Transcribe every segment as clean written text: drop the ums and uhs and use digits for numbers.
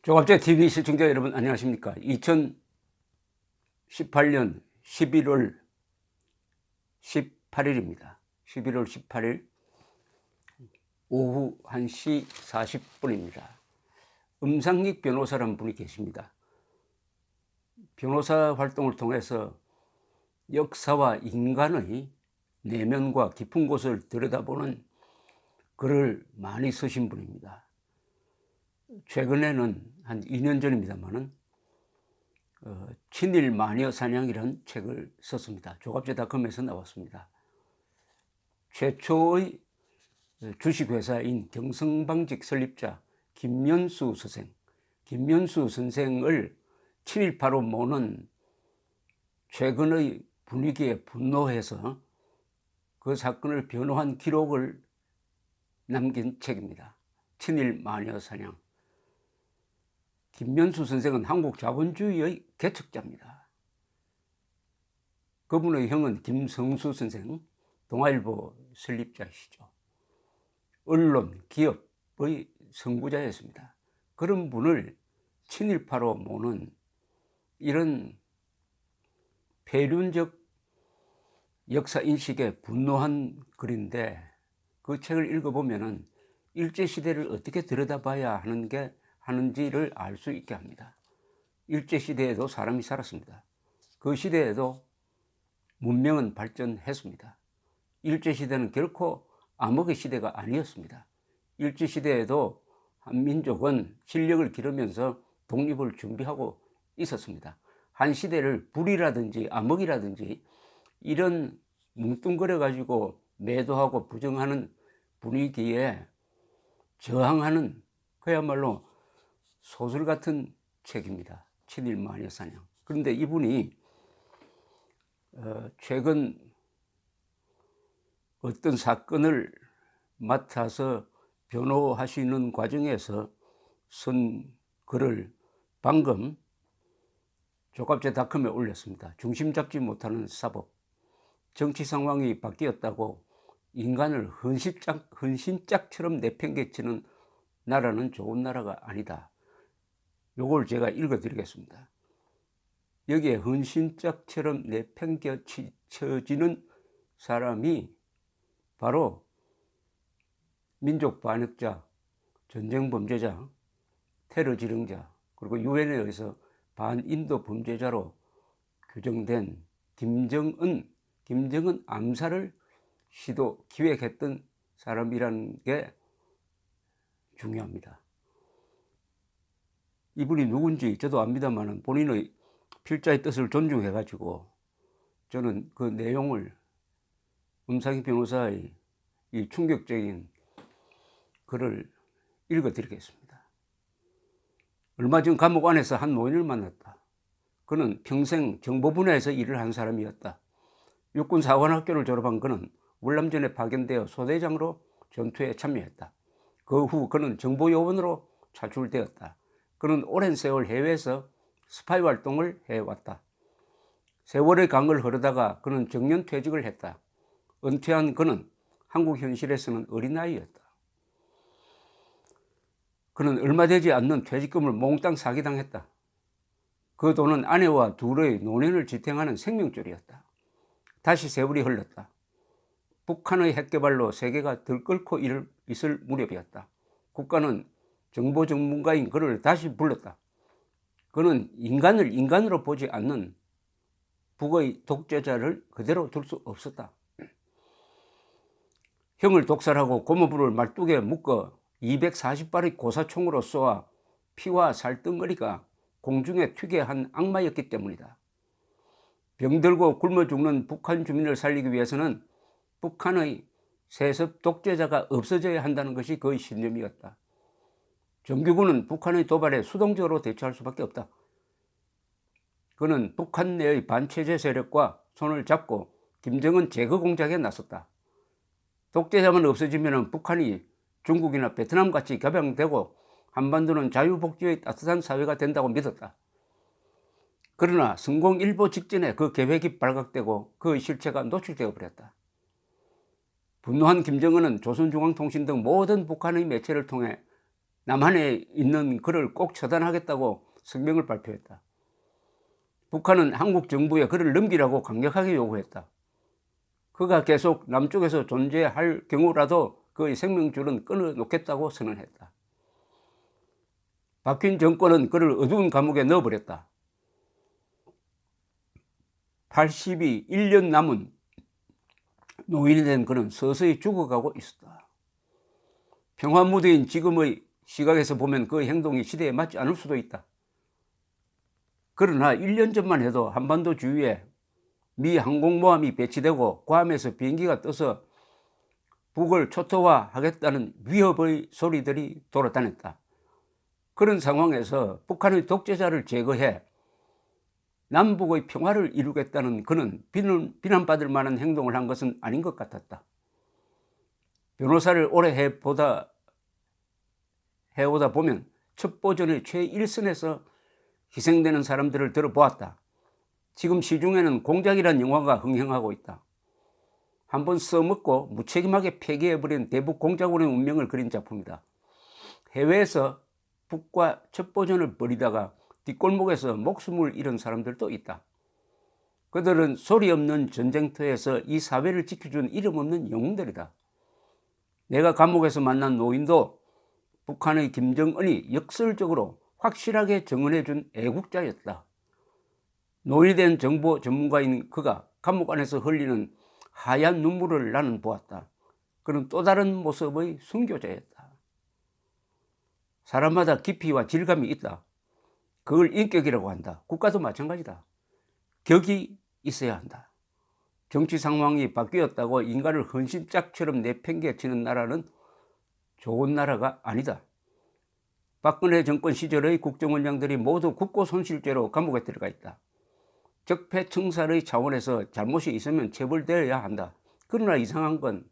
조갑제 TV 시청자 여러분 안녕하십니까. 2018년 11월 18일입니다. 11월 18일 오후 1시 40분입니다. 음상익 변호사라는 분이 계십니다. 변호사 활동을 통해서 역사와 인간의 내면과 깊은 곳을 들여다보는 글을 많이 쓰신 분입니다. 최근에는 한 2년 전입니다만은 친일 마녀 사냥이라는 책을 썼습니다. 조갑제닷컴에서 나왔습니다. 최초의 주식회사인 경성방직 설립자 김면수 선생을 친일파로 모는 최근의 분위기에 분노해서 그 사건을 변호한 기록을 남긴 책입니다. 친일 마녀 사냥. 김면수 선생은 한국 자본주의의 개척자입니다. 그분의 형은 김성수 선생, 동아일보 설립자이시죠. 언론, 기업의 선구자였습니다. 그런 분을 친일파로 모는 이런 폐륜적 역사인식에 분노한 글인데, 그 책을 읽어보면 일제시대를 어떻게 들여다봐야 하는지를 알 수 있게 합니다. 일제시대에도 사람이 살았습니다. 그 시대에도 문명은 발전했습니다. 일제시대는 결코 암흑의 시대가 아니었습니다. 일제시대에도 한민족은 실력을 기르면서 독립을 준비하고 있었습니다. 한 시대를 불이라든지 암흑이라든지 이런 뭉뚱그려 가지고 매도하고 부정하는 분위기에 저항하는 그야말로 소설 같은 책입니다. 친일 마녀 사냥. 그런데 이분이 최근 어떤 사건을 맡아서 변호하시는 과정에서 쓴 글을 방금 조갑제닷컴에 올렸습니다. 중심 잡지 못하는 사법. 정치 상황이 바뀌었다고 인간을 헌신짝처럼 내팽개치는 나라는 좋은 나라가 아니다. 요걸 제가 읽어드리겠습니다. 여기에 헌신짝처럼 내팽개쳐지는 사람이 바로 민족 반역자, 전쟁 범죄자, 테러 지령자, 그리고 유엔에 의해서 반인도 범죄자로 규정된 김정은 암살을 기획했던 사람이라는 게 중요합니다. 이분이 누군지 저도 압니다만 본인의 필자의 뜻을 존중해 가지고 저는 그 내용을 음상익 변호사의 이 충격적인 글을 읽어드리겠습니다. 얼마 전 감옥 안에서 한 노인을 만났다. 그는 평생 정보 분야에서 일을 한 사람이었다. 육군 사관학교를 졸업한 그는 월남전에 파견되어 소대장으로 전투에 참여했다. 그 후 그는 정보요원으로 차출되었다. 그는 오랜 세월 해외에서 스파이 활동을 해왔다. 세월의 강을 흐르다가 그는 정년퇴직을 했다. 은퇴한 그는 한국 현실에서는 어린아이였다. 그는 얼마 되지 않는 퇴직금을 몽땅 사기당했다. 그 돈은 아내와 둘의 노년을 지탱하는 생명줄이었다. 다시 세월이 흘렀다. 북한의 핵개발로 세계가 들끓고 있을 무렵이었다. 국가는 정보 전문가인 그를 다시 불렀다. 그는 인간을 인간으로 보지 않는 북의 독재자를 그대로 둘 수 없었다. 형을 독살하고 고모부를 말뚝에 묶어 240발의 고사총으로 쏘아 피와 살덩어리가 공중에 튀게 한 악마였기 때문이다. 병들고 굶어 죽는 북한 주민을 살리기 위해서는 북한의 세습 독재자가 없어져야 한다는 것이 그의 신념이었다. 정규군은 북한의 도발에 수동적으로 대처할 수밖에 없다. 그는 북한 내의 반체제 세력과 손을 잡고 김정은 제거 공작에 나섰다. 독재자만 없어지면 북한이 중국이나 베트남같이 개방되고 한반도는 자유복지의 따뜻한 사회가 된다고 믿었다. 그러나 성공일보 직전에 그 계획이 발각되고 그 실체가 노출되어 버렸다. 분노한 김정은은 조선중앙통신 등 모든 북한의 매체를 통해 남한에 있는 그를 꼭 처단하겠다고 성명을 발표했다. 북한은 한국 정부에 그를 넘기라고 강력하게 요구했다. 그가 계속 남쪽에서 존재할 경우라도 그의 생명줄은 끊어놓겠다고 선언했다. 박균 정권은 그를 어두운 감옥에 넣어버렸다. 80이 1년 남은 노인이 된 그는 서서히 죽어가고 있었다. 평화무대인 지금의 시각에서 보면 그 행동이 시대에 맞지 않을 수도 있다. 그러나 1년 전만 해도 한반도 주위에 미 항공모함이 배치되고 괌에서 비행기가 떠서 북을 초토화하겠다는 위협의 소리들이 돌아다녔다. 그런 상황에서 북한의 독재자를 제거해 남북의 평화를 이루겠다는 그는 비난받을 만한 행동을 한 것은 아닌 것 같았다. 변호사를 오래 해오다 보면 첩보전의 최일선에서 희생되는 사람들을 들어보았다. 지금 시중에는 공작이라는 영화가 흥행하고 있다. 한번 써먹고 무책임하게 폐기해버린 대북 공작원의 운명을 그린 작품이다. 해외에서 북과 첩보전을 벌이다가 뒷골목에서 목숨을 잃은 사람들도 있다. 그들은 소리 없는 전쟁터에서 이 사회를 지켜준 이름 없는 영웅들이다. 내가 감옥에서 만난 노인도 북한의 김정은이 역설적으로 확실하게 증언해준 애국자였다. 노인이 된 정보 전문가인 그가 감옥 안에서 흘리는 하얀 눈물을 나는 보았다. 그는 또 다른 모습의 순교자였다. 사람마다 깊이와 질감이 있다. 그걸 인격이라고 한다. 국가도 마찬가지다. 격이 있어야 한다. 정치 상황이 바뀌었다고 인간을 헌신짝처럼 내팽개치는 나라는 좋은 나라가 아니다. 박근혜 정권 시절의 국정원장들이 모두 국고손실죄로 감옥에 들어가 있다. 적폐청산의 차원에서 잘못이 있으면 처벌되어야 한다. 그러나 이상한 건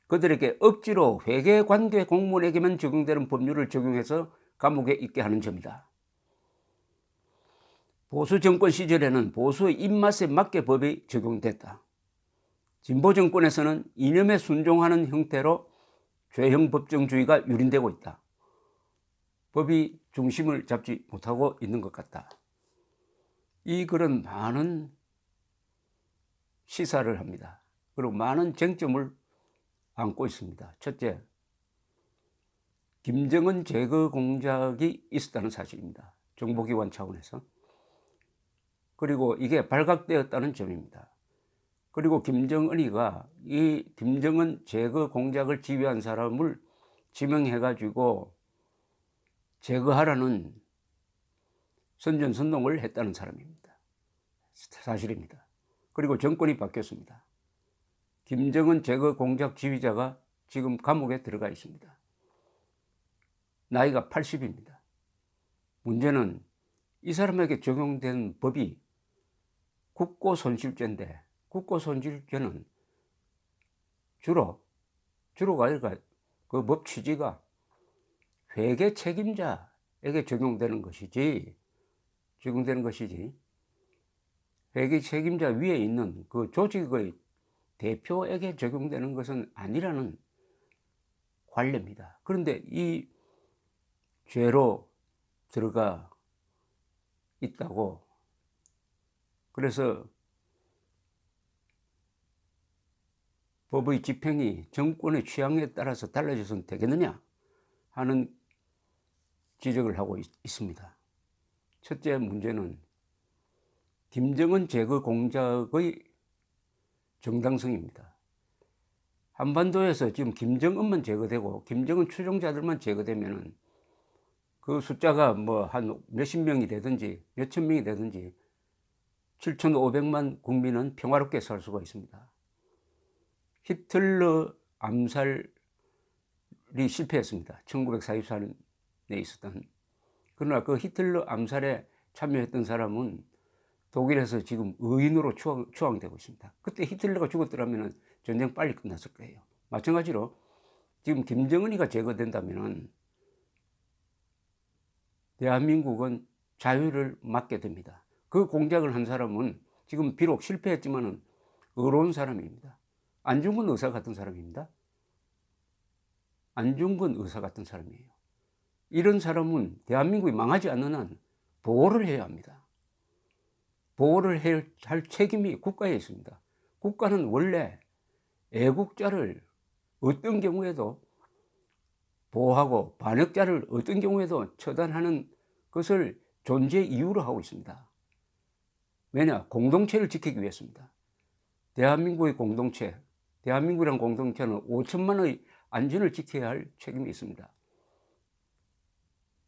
그들에게 억지로 회계관계 공무원에게만 적용되는 법률을 적용해서 감옥에 있게 하는 점이다. 보수 정권 시절에는 보수의 입맛에 맞게 법이 적용됐다. 진보 정권에서는 이념에 순종하는 형태로 죄형 법정주의가 유린되고 있다. 법이 중심을 잡지 못하고 있는 것 같다. 이 글은 많은 시사를 합니다. 그리고 많은 쟁점을 안고 있습니다. 첫째, 김정은 제거 공작이 있었다는 사실입니다. 정보기관 차원에서. 그리고 이게 발각되었다는 점입니다. 그리고 김정은이가 이 김정은 제거 공작을 지휘한 사람을 지명해가지고 제거하라는 선전선동을 했다는 사람입니다. 사실입니다. 그리고 정권이 바뀌었습니다. 김정은 제거 공작 지휘자가 지금 감옥에 들어가 있습니다. 나이가 80입니다. 문제는 이 사람에게 적용된 법이 국고손실죄인데, 국고손실죄는 주로가 아니라 그 법 취지가 회계 책임자에게 적용되는 것이지, 회계 책임자 위에 있는 그 조직의 대표에게 적용되는 것은 아니라는 관례입니다. 그런데 이 죄로 들어가 있다고, 그래서 법의 집행이 정권의 취향에 따라서 달라져서는 되겠느냐 하는 지적을 하고 있습니다. 첫째 문제는 김정은 제거 공작의 정당성입니다. 한반도에서 지금 김정은만 제거되고 김정은 추종자들만 제거되면은 그 숫자가 뭐 한 몇십 명이 되든지 몇천 명이 되든지 7,500만 국민은 평화롭게 살 수가 있습니다. 히틀러 암살이 실패했습니다. 1944년에 있었던. 그러나 그 히틀러 암살에 참여했던 사람은 독일에서 지금 의인으로 추앙되고 있습니다. 그때 히틀러가 죽었더라면 전쟁 빨리 끝났을 거예요. 마찬가지로 지금 김정은이가 제거된다면 대한민국은 자유를 맞게 됩니다. 그 공작을 한 사람은 지금 비록 실패했지만 의로운 사람입니다. 안중근 의사 같은 사람입니다. 안중근 의사 같은 사람이에요. 이런 사람은 대한민국이 망하지 않는 한 보호를 해야 합니다. 보호를 할 책임이 국가에 있습니다. 국가는 원래 애국자를 어떤 경우에도 보호하고 반역자를 어떤 경우에도 처단하는 것을 존재 이유로 하고 있습니다. 왜냐? 공동체를 지키기 위해서입니다. 대한민국의 공동체, 대한민국이란 공동체는 5천만의 안전을 지켜야 할 책임이 있습니다.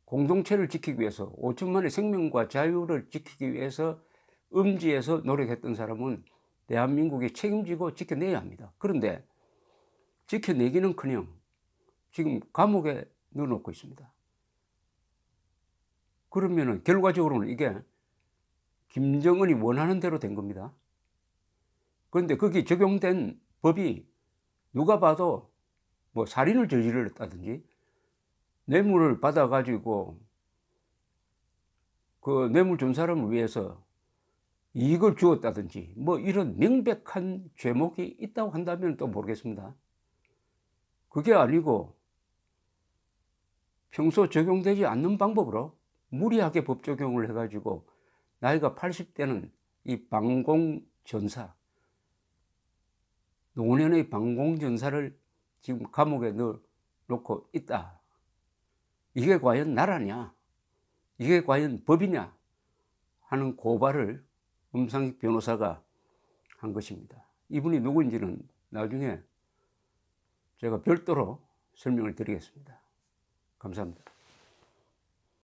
공동체를 지키기 위해서 5천만의 생명과 자유를 지키기 위해서 음지에서 노력했던 사람은 대한민국이 책임지고 지켜내야 합니다. 그런데 지켜내기는커녕 지금 감옥에 넣어놓고 있습니다. 그러면은 결과적으로는 이게 김정은이 원하는 대로 된 겁니다. 그런데 거기 적용된 법이 누가 봐도 뭐 살인을 저질렀다든지 뇌물을 받아가지고 그 뇌물 준 사람을 위해서 이익을 주었다든지 뭐 이런 명백한 죄목이 있다고 한다면 또 모르겠습니다. 그게 아니고 평소 적용되지 않는 방법으로 무리하게 법 적용을 해가지고 나이가 80대는 이 방공전사, 노년의 방공전사를 지금 감옥에 넣어놓고 있다. 이게 과연 나라냐? 이게 과연 법이냐? 하는 고발을 음상익 변호사가 한 것입니다. 이분이 누구인지는 나중에 제가 별도로 설명을 드리겠습니다. 감사합니다.